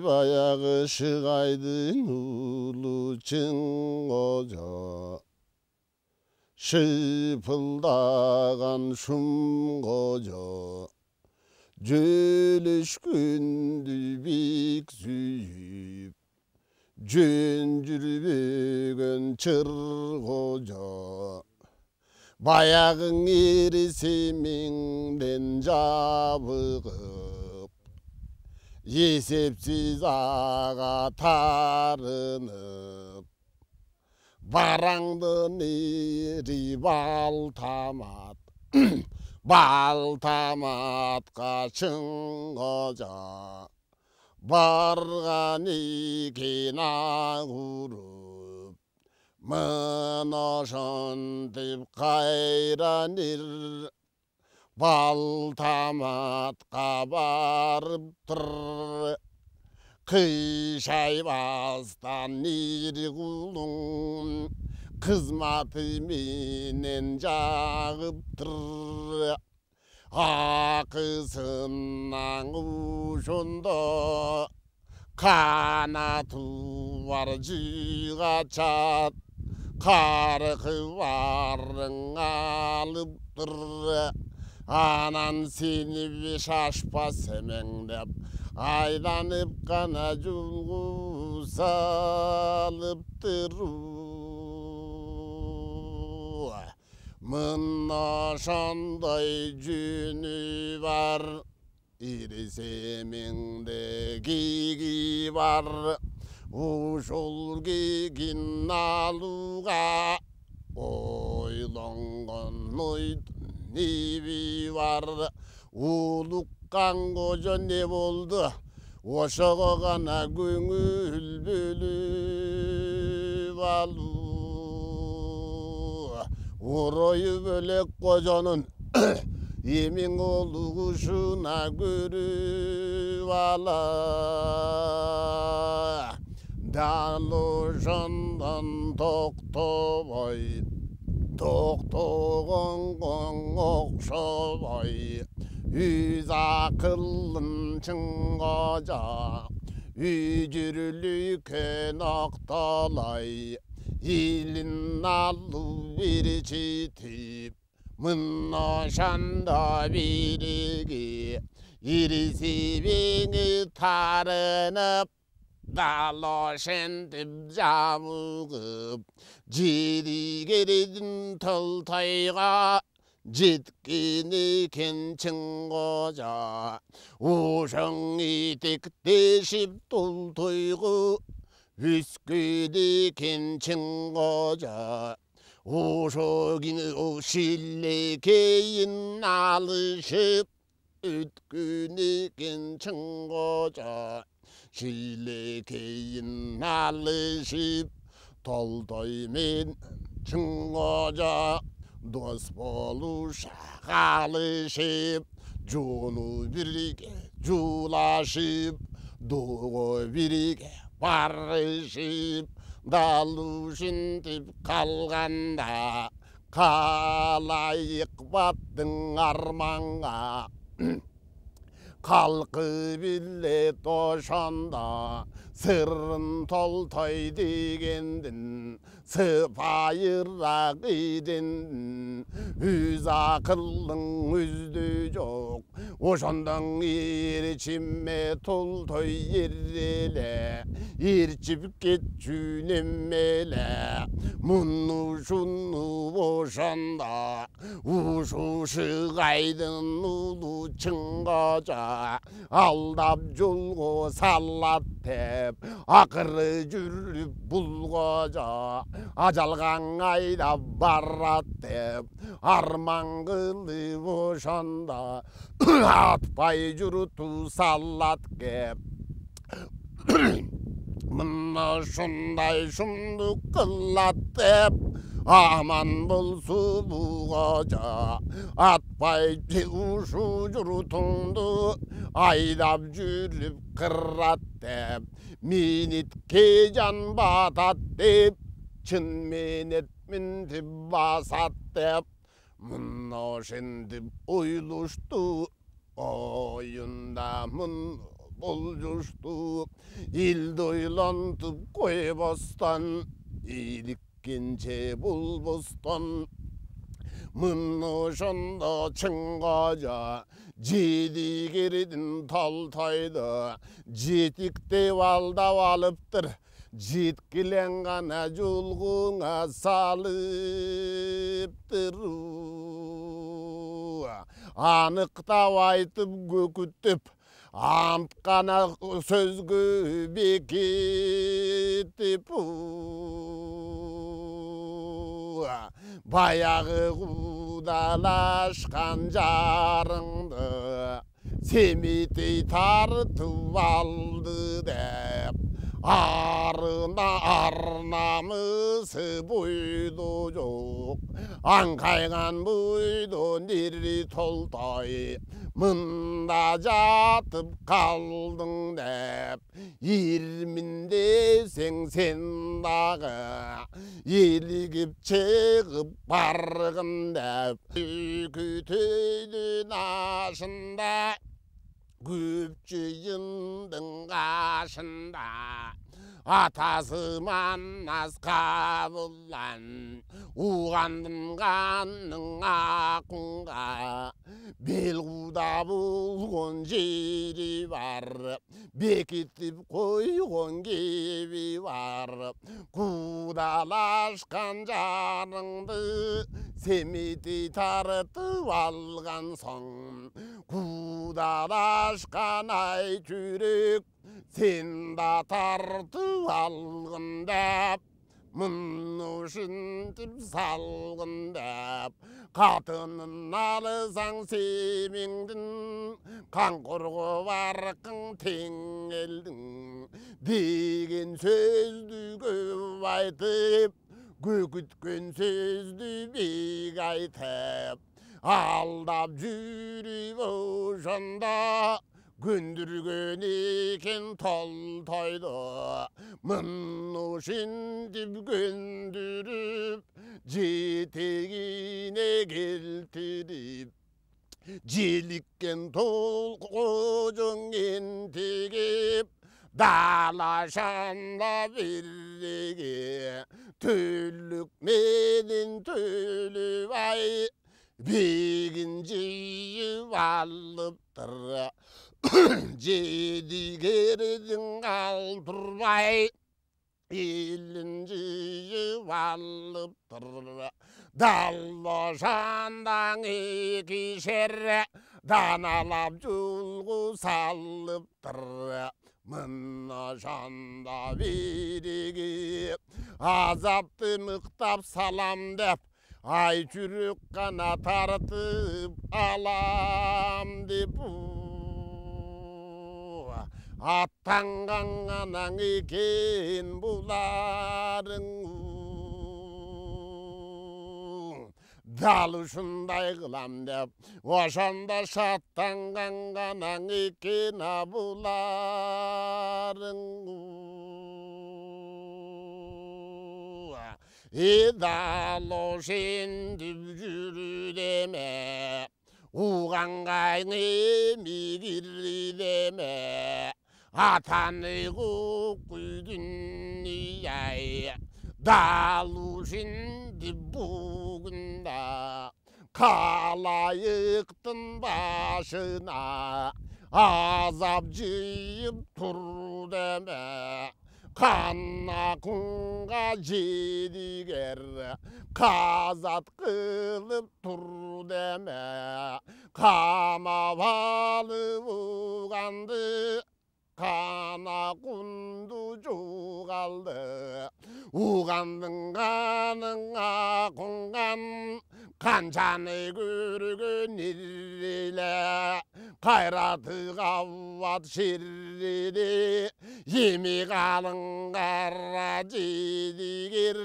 Bayağı şıgaydın ulu çıngoca, şıpıldagan şum koca, jölüşkündü bik süyüp, jön çır koca. Bayağın irisiminden jabıgıp, esepsiz ağa tarınıp, barаңдын iri baltamat, baltamatqa çıngoca, bargan iken ağurup, mınoşontip kayranir, baltamatqa barıptır, kışaybastan nirgulun, kızmatı menen jağıptır. Akısından uşunda, kanatı var jıgaçat, karkı varın alıptır. Anan seni şaşpas hemenlep, aylanıp kana julgu salıptır. Mınaşanday jünü var, iriseminde gigi var, uşul gigin aluga, oylongon oydun nebi var. Ulukkan koca ne boldu, oşoğa gana göңүл bölüp alu. Oroyu bölek kocanın emin oluşuna görüp ala. Dal oşandan toktobay, toktogon okşobay, yüz akıllın çıngoca, ücürlüken aktalay, ilin alı bir çitip, mınoşanda birigi, irisi beni tarınıp, daloşentip jabıgıp, jiri geridin tıltayga, жеткен екен çıngoca, ошоң етектешіп тұл тойғы, өскен екен çıngoca, ошо шилекейін алышып, өткен екен çıngoca, шилекейін алышып, толтоймен çıngoca, dost boluşaq alışıp, jonu birge julaşıp, doğu birge barışıp, daluşintip kalganda, kalayık battın armanga, kalkı bille toşanda, sırrın toltoy degендin, sıpayırak idin, üz akıllın üzdü жоқ, oşondan irçimme toltoy yerrele, irçip ketçünemele, munnu şunnu oşanda, uşu şıgaydın ulu çıngoca, aldap jolgo sallat tep, akırı жүрүп bulgoca, ajalgan aydap barrat dep, arman kılıp oşanda, atpay jurutu sallat kep. Mına şunday şunduk kıllat dep, aman bolsu bulgoca, atpay uşu jurutundu, aydap жүрүp kırrat dep, minitke can batat dep, çın menetmin tip basat dep, Mınnoşen dip oyluştu, oyunda mın bolcuştu. İl doylantıp koybastan, ilikkince bulbostan. Mınnoşanda çıngaca, jedigerden taltaydı. Jetikte valdap alıptır, jetkilen gana julğuna salıptır. Anıqtap aytıp gökütüp, antqana sözgü bekitip. Bayağı kudalaşkan jarыңды semitey tartıp aldı dep, arnamısı buydu yok, ankaygan buydu neri toltay. Mında jatıp kaldың dep, irminde sen dağı, eligip çıkıp bargın dep. Kütüydün aşında, küpçüyündün kaşında, atası mannas kabullan, uğandın kanın akınga. Belguda bulgun jeri var, bekitip koygun gibi var. Kudalaşkan jarыңды semitey tartıp algan soň, kudalaşkan ay çürük sen da tartıp algın dep. Mınnoşintip salgın dep, katının alısan semingdin, kanqurgu barkın teң eldin degen sözdü köp aytıp, gökütken sözdü bek aytıp. Aldap jürüp oşanda, gündürgön eken toltaydı. Mınnoşintip gündürüp, jetegine keltirip. Jelikken tolkojon entegip, dalaşanda birrege. Töllük menen tölüp ay, begin jeyip alıptır. Jedigerden kaltırbay, elin jeyip alıptır. Dallaşandan ikişer, danalap julgu salıptır. Mınnoşanda birigi, azaptı mıktap salam dep, ay çürük kana tartıp alam dep. Attangan anan eken bularың, dal uşunday kılam dep, oşanda şattangan anan eken bularың. Dal oşentip jürü deme, uğangayın emigir deme. Atanı kuydun yay, dalu şimdi bugün da, kalayıktın başına, azap jıyıp tur deme. Kanna kunga jediger, kazat kılıp tur deme. Kama balı uğandı, kana kundu jugaldı. Uğandın kanına kungan, kançanı görgün ile. қайраты қабат шерреде емек алың қара жедігер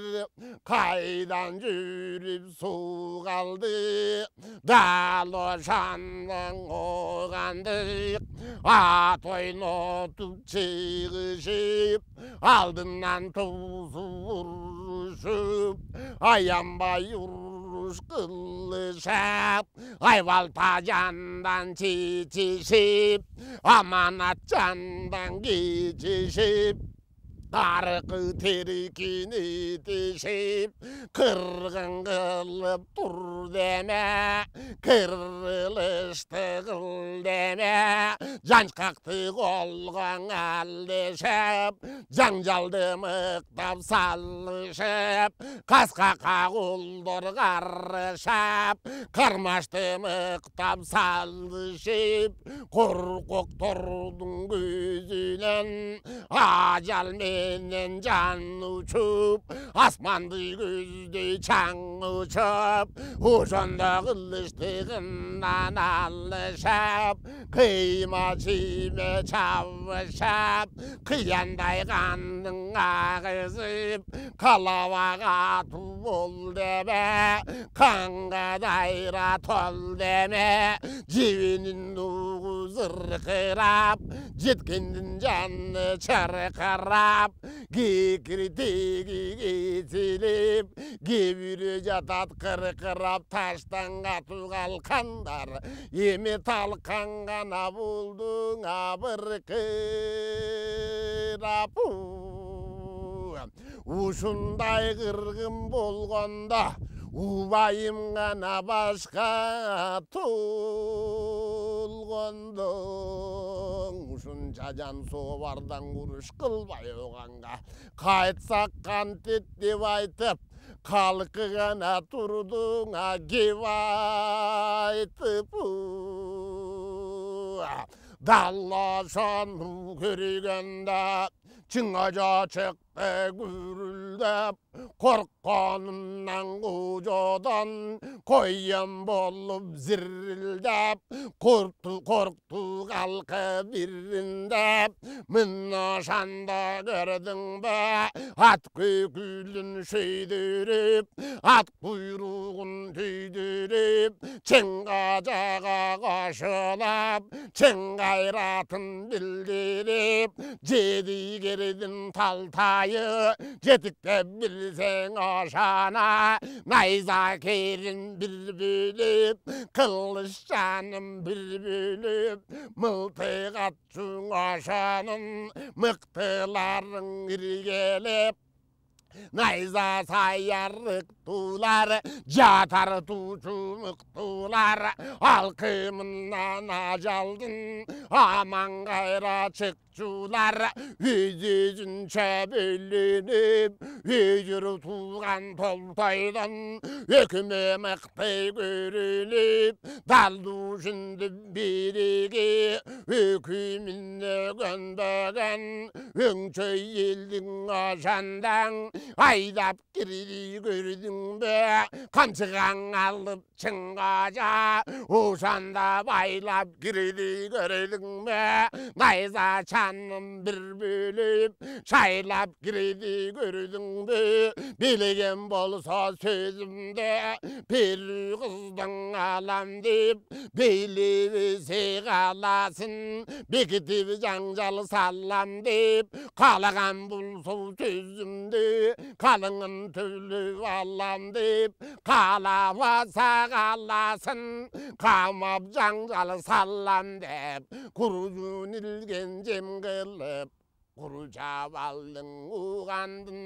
қайдан жүріп су қалды далы шанның оғандық ат ойнатып чегішіп алдынан тузу ұрышып аянбай ұрыш қылышап айбалта жандан чечешіп аманат жандан кечешіп арқы терекені тешіп қырғын қылып тұр деме кірілішті қыл деме жаншқақты қолған әлдешіп жаңжалды мықтап салышып қасқақа қолдыр қарышып қармашты мықтап салышып қорқоқ тұрдың көзінен ажал менен жан учуп асманды көздөй чаң учуп ошондо кылычтыгынан алышып кыйма чийме чабышып кыяндай кандың агызып калабага туу бол деме канга дайра тол деме жебенин угу зыркырап жеткендин жаны чаркырап кекиртеги кетилип кебири жатат кыркырап таштан катуу калкандар эми талкан гана болдуң абыркырап ушундай кыргын болгондо убайым гана башка толгондо ушунча жан собардан куруш кылбай оганга кайтсак кантет деп айтып калкы гана турдуңа кеп айтып даллашаны көргөндө чыңажа чыкты гүрүлдөп коркконумдан кожодон коен болуп зирилдеп коркту калкы бириндеп мына ошондо көрдүңбү ат көкүлүн шүйдүрүп ат куйругун түйдүрүп чың кажага кошулуп чың кайратын билдирип жедигердин талтайы жетиктеп билсең ошона найза керин бир бөлүп кылыч жаным бир бөлүп мылтык атчуң ошонун мыктыларың иргелеп найза саярыктуулар жатар туучу мыктуулар алкымынан ажалдын аман кайра чыкчулар өзүнчө бөлүнүп өжүрү тууган толтойдон өкүмө мыкты көрүнүп далдуушундун бириги өкүмүнө көнбөгөн өңчөй элдин ошондан айдап кирди көрдүңбү камчыгаң алып чыңгажа ошонда байлап кирди көрдүңбү найза чаным бир бөлүп шайлап кирди көрдүңбү билген болсо сөзүмдү бир кыздың алам деп белебесе каласын бекитип жаңжал салам деп каалаган болсо сөзүмдү қалыңын төліп алам деп қаламаса қаласын қамап жаңжал салам деп құружун илген жем қылып құру жабалдың уғандын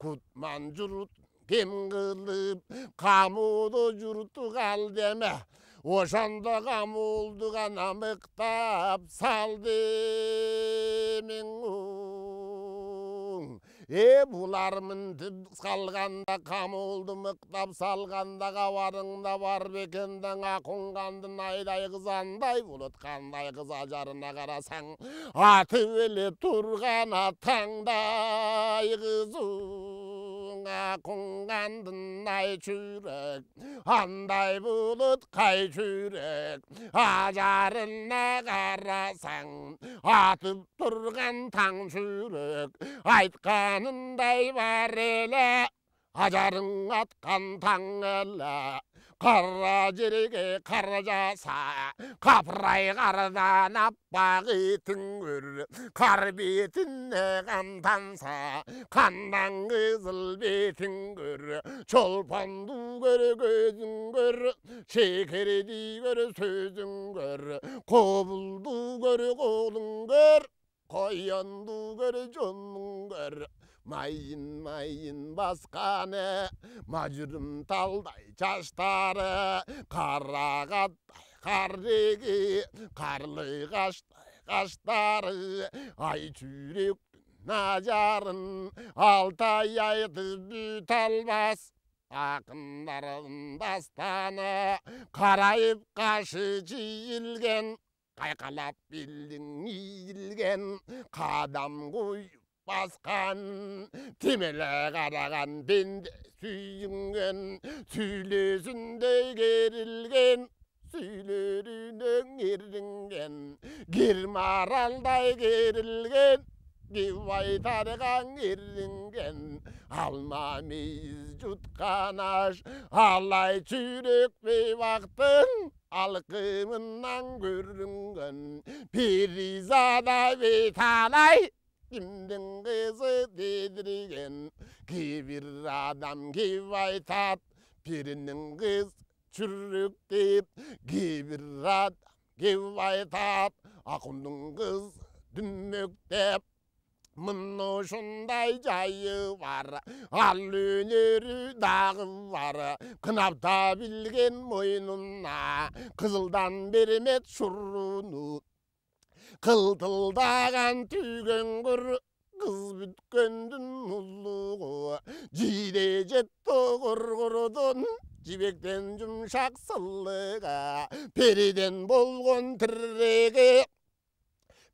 кутман жұрт кем қылып қамуды жұрты қал деме ошондо камуулду гана мыктап сал демең булар мынтип салганда камуулду мыктап салганда кабарыңда бар бекенден акунгандын айдай кызандай болот кандай кыз ажарына карасаң атып эле турган атаңдай кызың қонғандың ай жүрек, андай бұлыт қай жүрек, ажарына қарасаң, атып тұрған таң жүрек, айтқанындай бар елі, ажарың атқан таң елі. Қара жерге қара жаса, қапырай қардан аппақ етің көр, қар бетіне қан танса, қандан қызыл бетің көр, чолпанды көр көзің көр, шекерді көр сөзің көр, қобылды көр қолың көр, қоянды көр жоның көр. Майын басқаны, мажырым талдай жаштары, қарағаттай қарреге, қарлы қаштары, ай жүректің ажарын, алтай айтып бүт албас, ақындардың дастаны, қарайып қашы жиілген, қайқалап белдің иілген, қадам қойып басқан, темелі қараған бенде сүйінген, сөйлесіндей керілген, сөйлерінің ерінген, кермаралдай керілген, кеп айтарған ерінген, алма мейіз жұтқан аш, алай жүрек бейбақтың, алқымынан көрінген, перизада беталай, кімдің қызы дедірген, кейбір адам кеп айтат, перінің қыз жүрек деп, кейбір адам кеп айтат, ақындың қыз дүммек деп. Мұны шындай жайы бар, ал өнері дағы бар, қынапта білген мойнына, қызылдан бермет шұрыны. Қылтылдаған түйген күр, қыз бүткендің ұлығы, жиде жетті құрғырдың, жібектен жұмшақ сылыға, переден болған тірреге,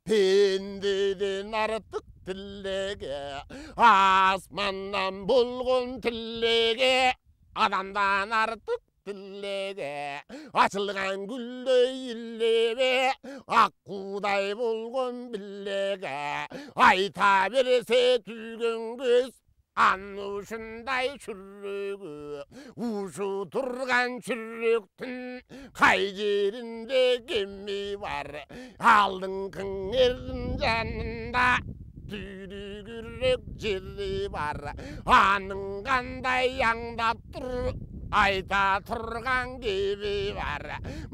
пендеден артық тілеге, асманнан болған тілеге, адамдан артық тілеге, açılgan gülдөй иллебе, аққудай болған білеге, айта берсе түйген көз, анушындай жүрегі, ушу тұрған жүректің, қай жерінде кеми бар, алдың кіңердің жанында, түйді күрек жері бар, аның қандай аңдап тұр, айта тұрған кебі бар,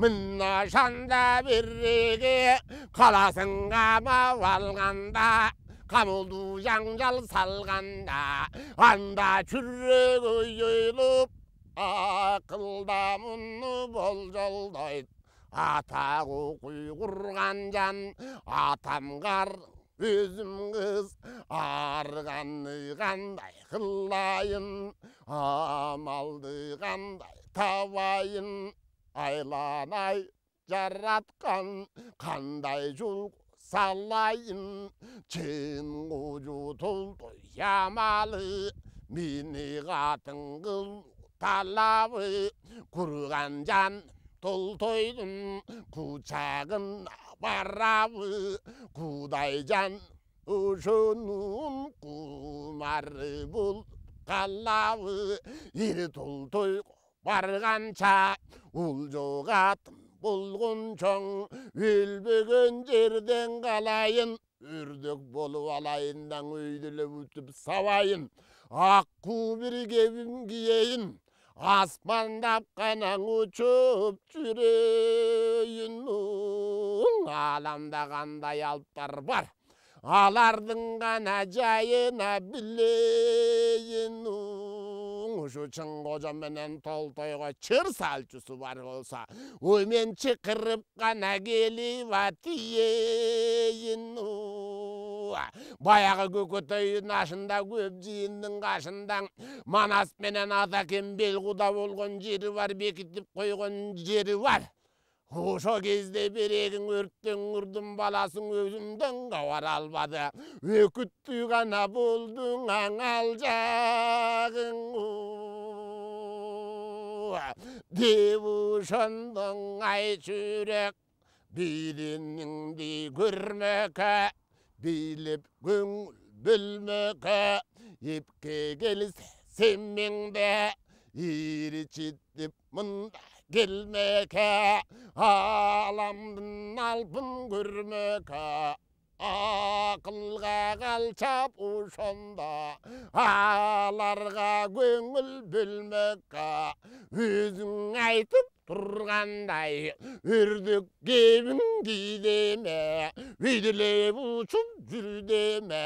мына шанда береге, қаласың қамап алғанда, қамылды жаңжал салғанда, анда жүрек ойылып, ақылда мұны болжалдайды, атағы құйғырған жан, атам қар, өзім қыз, арғаны қандай қылайын, амалды қандай табайын, айланай жаратқан қандай жол салайын, чын қожу толтой ямалы, мені қатын қыл талабы, құрған жан толтойдың құшағына барабы, құдай жан ұшының құмары бұл қалабы, ері толтой барғанша ұл жоғатын болғын чоң, өлбеген жерден қалайын, үрдік болу алайындан өйділіп үтіп савайын, аққу бір кебім киейін, аспандап қанан ұшып жүрейін. Аламда қандай алыптар бар, алардың ғана жайына білейін. Ушу чың қожам менен толтойға чыр салчысы бар болса, оймен чықырып қана келіп атиейін. Баяғы көкөтейін ашында көп жиынның қашындан, Манас менен Атакен Белғуда болған жері бар, бекітіп қойған жері бар. Ошо кезде берегin өрттен үрдүн баласын өзүмдөн кабар албады. Өкүттүү гана болдуң аңал жагың деп ошондоң ай жүрөк билиниңди көрмөкө билеп көңүл бөлмөкө эпке келсе семмеңде иричитип мында келмеке аламдын алпын көрмөкө акылга калчап ошондо аларга көңүл бөлмөкө өзүң айтып тургандай өрдөк кебин кийдеме үйдүлеп учуп жүрдеме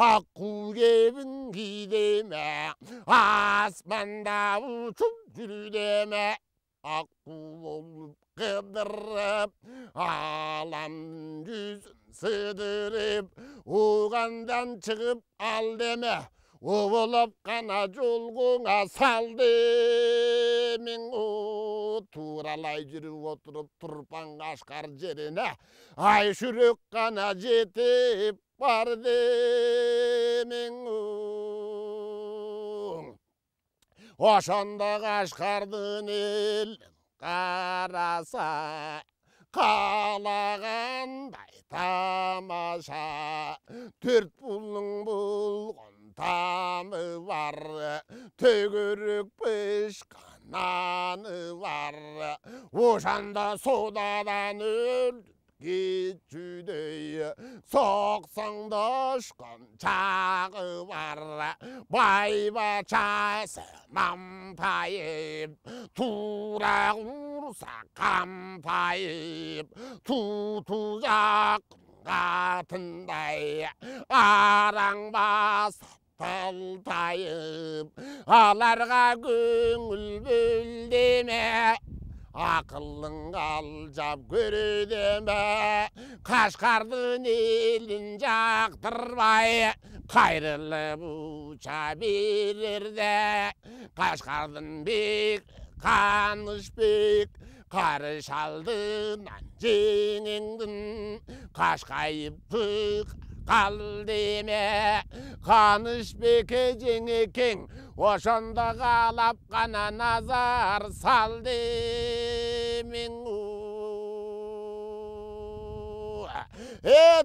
аккуу кебин кийдеме асманда учуп жүрдеме аккуу болуп кыдырып аламдын жүзүн сыдырып угандан чыгып ал деме оболоп гана жолгоңа сал демең тууралай жүрүп отуруп турпан кашкар жерине ай жүрөк гана жетип бар демең ошондо кашкардын эл караса каалагандай тамаша төрт булуң болгон тамы бар төгөрөк пышкан наны бар ошондо соодадан өлүп кетчүдөй соксоң дошкон чагы бар байбачасы мампайып туура урса кампайып туту жакынга тындай араң басып талтайып аларга көңүл бөл деме акылың алжап көрө деме Кашкардын элин жактырбай кайрылып уча берерде Кашкардын бек Канышбек кары шалдынан жеңеңдин кашкайып кал деме Канышбекке жеңекең ошондо каалап гана назар сал демең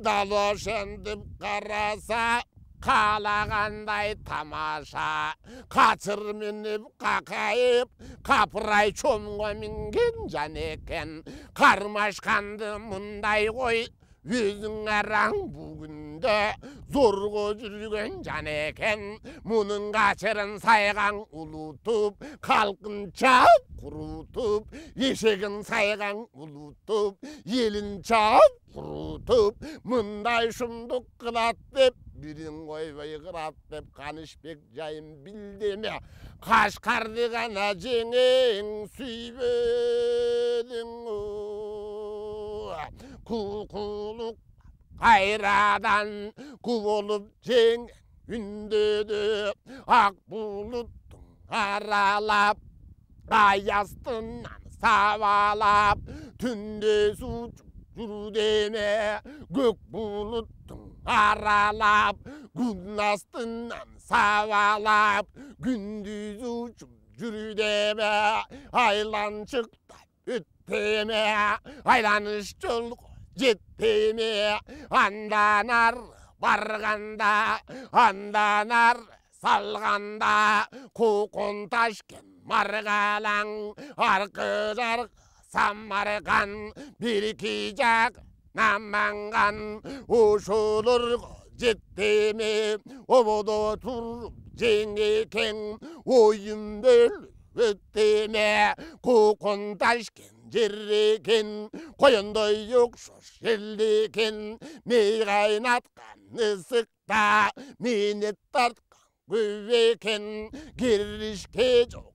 дал ошентип караса каалагандай тамаша качыр минип какайып капырай чомго минген жанекен кармашканды мындай кой өзүң араң бүгүндө зорго жүргөн жанекен мунун качырын сайган улутуп калкын чаап курутуп эшегин сайган улутуп элин чаап курутуп мындай шумдук кылат деп бирин койбой кырат деп Канышбек жайын билдеме Кашкарды гана жеңең сүйбөдүң кулук кайрадан ку болуп жең үндөдү ак булуттун аралап ай астынан сабалап түндө учуп жүрдеме көк булуттун аралап күн астынан сабалап күндүз учуп жүрдеме айланчыктап өттеме айланыш жолго жеттеме андан ары барганда андан ары салганда кокон ташкен маргалаң аркы жаркы самаркан бир-эки жак наманган ошолорго жеттеме ободо туруп жеңекең оюн бөлүп өттеме кокон ташкен жер экен коёндой окшош эл экен мей кайнаткан ысыкта менет тарткан көп экен киришке жок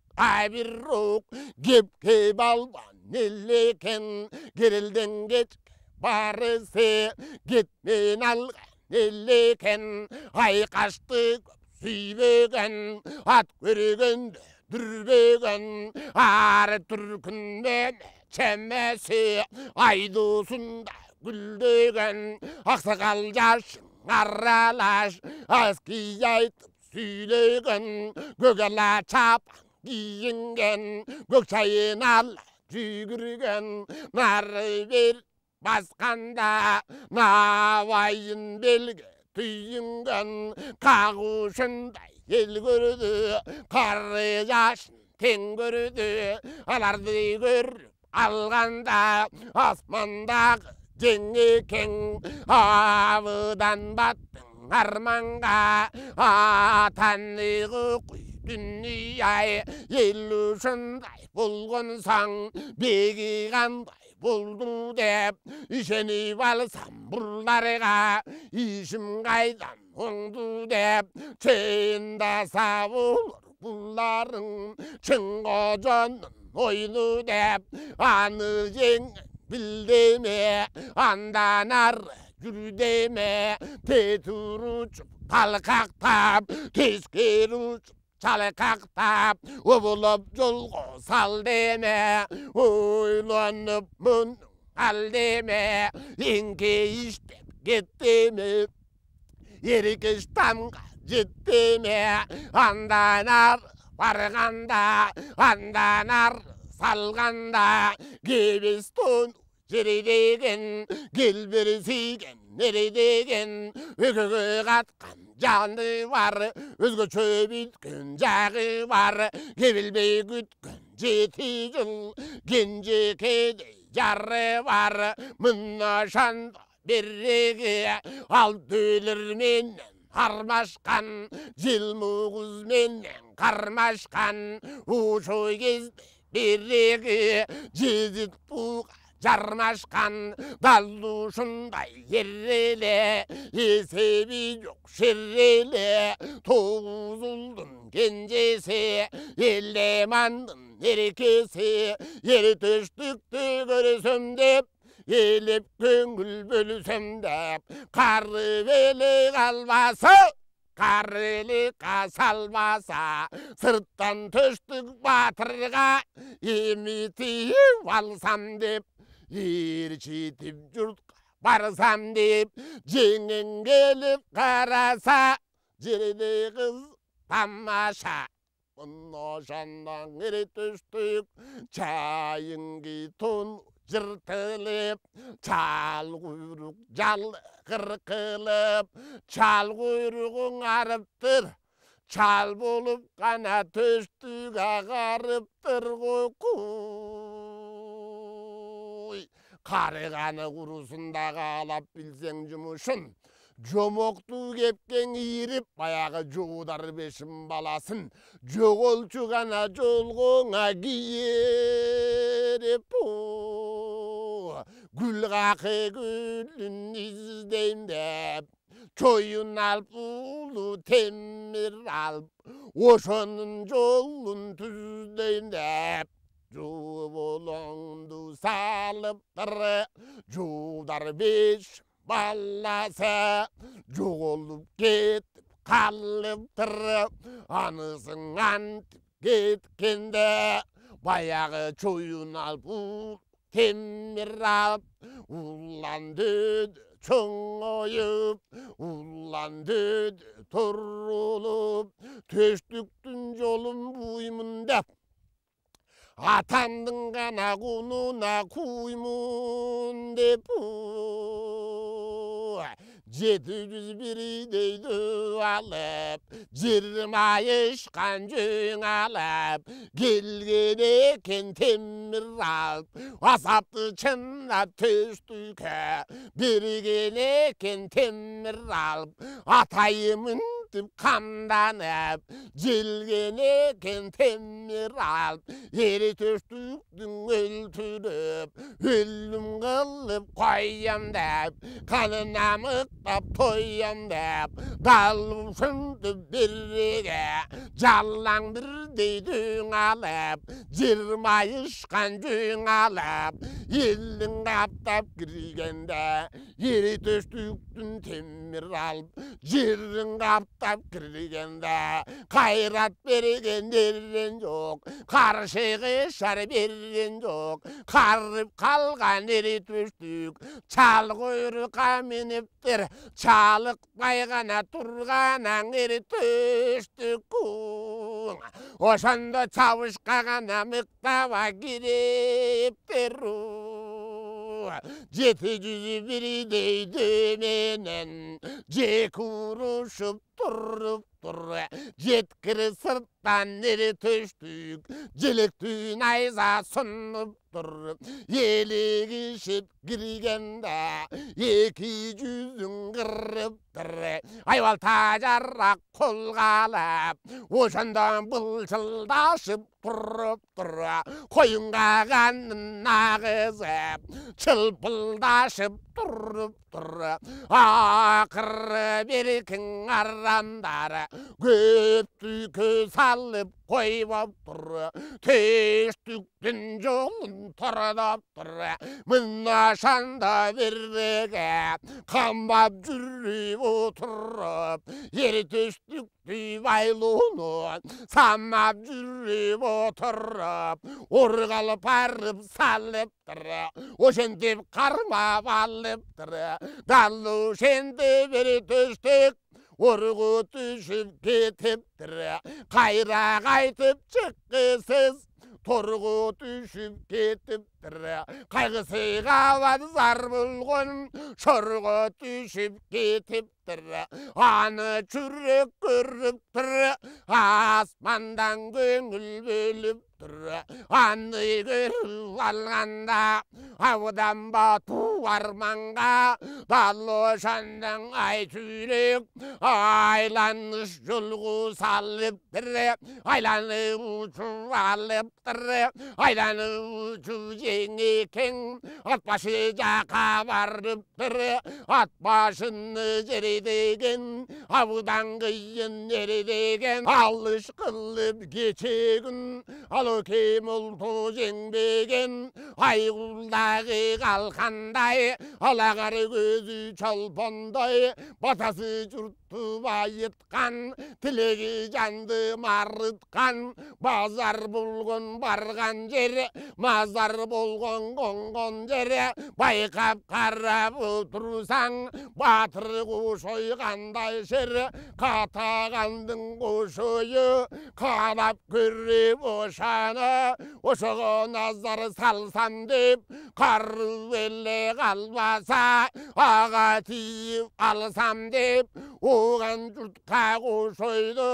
бирок кепке балбан эл экен керелден кечке барысы кетмен алган эл экен айкашты көп сүйбөгөн ат көргөндө dürbegen ar türkünde çemmesi aydosunda güldegen aksakal yaşın aralaş aski aytıp söylegen gögela çap giyingen gökçayın al жүгірген нары бер басқанда навайын белге түйінген қағушындай ел көрді қары жашын тең көрді аларды көріп алғанда аспандағы жеңе кең авыдан баттың арманға атанығы құй дүние ел ушындай болғансаң бегі қандай болды деп ішеніп алсам бұларға ішім қайдан оңды деп чейіндаса болыр бұларың шын қожаның ойлы деп аны жеңін білдеме андан ары жүрдеме тетір ұшып қалқақтап тескер ұшып çalkakta uvulup yolgu sal deme uylanıp mun al deme inki iştep gitti mi yerik iştamga gitti mi andan ar varganda andan ar salganda gibistun jiridegen gilbirisigen neredegen öküge katkan canı var, özgöçö bitkin jağı var, kebilbey gütkün jeti yıl, genci kedi jarı var, mınnaşanda birrigi, altülür menen harmaşkan, jilmuguz menen karmaşkan, uşu gezde birrigi, jezit buğa, jarmaşkan dalluşunday yerrele esebi yok şerrele toğuz uldun gencesi ellemandın erkesi yeri düştüktü görüsüm dep elip köngül bölüsüm dep karı veli kalbası karılı kasalmasa sırttan töştük batırga imiti valsam dep yer çitip yurtqa barsam dep jеңin gelip karasa жерде kız tamaşa Onnoşandan eri töştük çayın gitun jırtılıp çal kuyruk jal kırkılıp çal kuyruğun arıptır çal bolup kana töştük ağarıptır kokuy karıganı kurusunda kalap bilsen cumuşun Jomoktu kepken iirip bayağı joğudar beşim balasın joğolçu gana jolğuna giyerip gül kakı gülün izdeym dep çoyun alp ulu temir alp oşonun jolun tüzdeym dep Jubolondu salıptır joğudar beş ballasa joğolup ketip kalıptır anısın antip ketkende bayağı çoyun alp temir alp ulan dödü çoğuyup ulan dödü torulup töştüktün jolun buymun dep atandın gana kununa kuymun dep 701 deydi alıp, 20 yaşkan cün alıp, gelgen eken temir alıp, asaptı çınla töştüke, birgen eken temir alıp, atayımın tip kandanıp, gelgen eken temir alıp, yeri töştüktün öldürüp, ölüm kılıp koyam dep, kanına mıktap toyam dep, dalmışındı birige, jallan bir deydün alıp, 20 yaşkan cün alıp, yellin kaptap girgende, yeri töştüktün temir alıp, jerin kaptap мықтап кіргенде қайрат берген ерен жоқ, қаршығы шар берген жоқ, қарып қалған ері төстік чал құйрыққа мініптір, чалықпай ғана тұрғанан ері төстік. Ошондо чабышқа ғана мықтап кириптир. Жеті жүзі бірдей менен жек урушуп тұрып тұр, жеткір сырттан ері төштік, желектің айза сұнып тұр. Елегішіп кіргенде екі жүзін қырып тұр, айвал тажаррақ қолғалап, ошандан бұлшылдашып тұрып тұр. Қойынға қанын ағызып, чылпылдашып тұрып тұр. Ақыры беркін арамдары көпті көз алып қойып тұр. Төштіктің жолын тұрдап тұр. Мына шанда берреге қамбап жүріп отырып, ер төштікті байлуны самап жүріп отырып, орғалып арып салып тұр. Ошентіп қармап алып тұр. Далу шенді бір төштік орғы түшіп кетіптір. Қайра қайтып шыққысыз торғы түшіп кетіптір. Қайғысы қавад зар болғын шорғы түшіп кетіптір. Аны жүрек көріп тұр, аспандан көңіл бөліп тұр. Аны көріп алғанда аудан бату арманға, далы шандың ай жүрек айланыш жолғы салып тұр. Айланып ұшу алып тұр, айланып ұшу жеңекен, ат башы жақа барып тұр. Ат башыны жередеген, аудан қиын ередеген, алыш қылып кечегін, алы кем ұлты жеңбеген, айғылдағы қалқандай, алағар көзі чалпандай, батасы жұртты байытқан, тілегі жанды марытқан, базар болған барған жері, мазар болған қонған жері, байқап қарап отырсаң, батыр қошой қандай жері, қатағандың қошойы, қарап көріп ошаны, ошоға назар салсам деп, қару әлі қалбаса, аға тиіп алсам деп, оған жұртқа қошойды,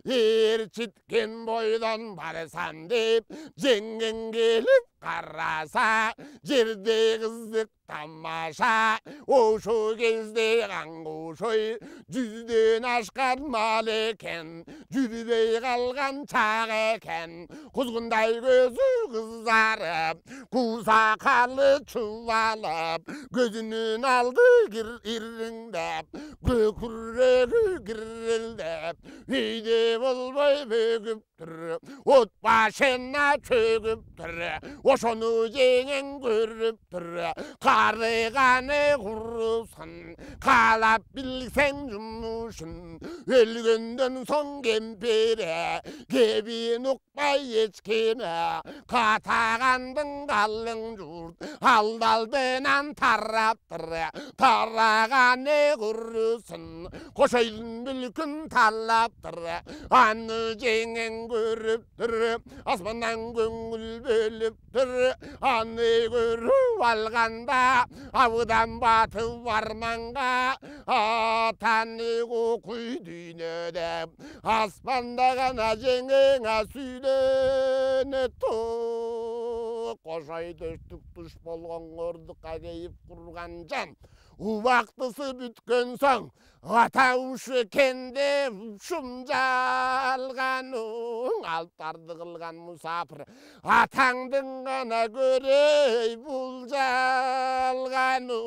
ерчіткен бойдан барсам деп, жеңген келіп қараса, жерде қызық тамаша. Ошо кезде қаңғошой жүзден ашқан мал екен, жүрбей қалған чақ екен. Құзғындай көзі қызарып, құсақалы чуалып, көзінің алды иріңдеп, көкірегі кірілдеп, үйде болмай бөгіп тұр, от башына чөгіп тұр. Ошону жеңен көріп тұр, қарығаны құрысын, қалап білсең жұмышын. Өлгөндөн соң кемпере, кебин ұқпай ешкеме, қатағандың қалың жұрт, алдалдынан тарап тұр. Тарағаны құрысын, қошайдың бүлкін талап тұр. Аны жеңен көріп тұр, аспаннан көңіл бөліп тұр. Аны көріп алғанда, аудан батып арманға, атаны қой дүйнөдеп, аспанда ғана жеңеңа сүйлене тұр. Қошай төштік тұш болған ордыққа кейіп құрған жан, убақтысы бүткен соң, ата ұшы кенде шумжалғаның, алтарды қылған мұсапыр, атаңдың ғана көрей бұл жалғаның.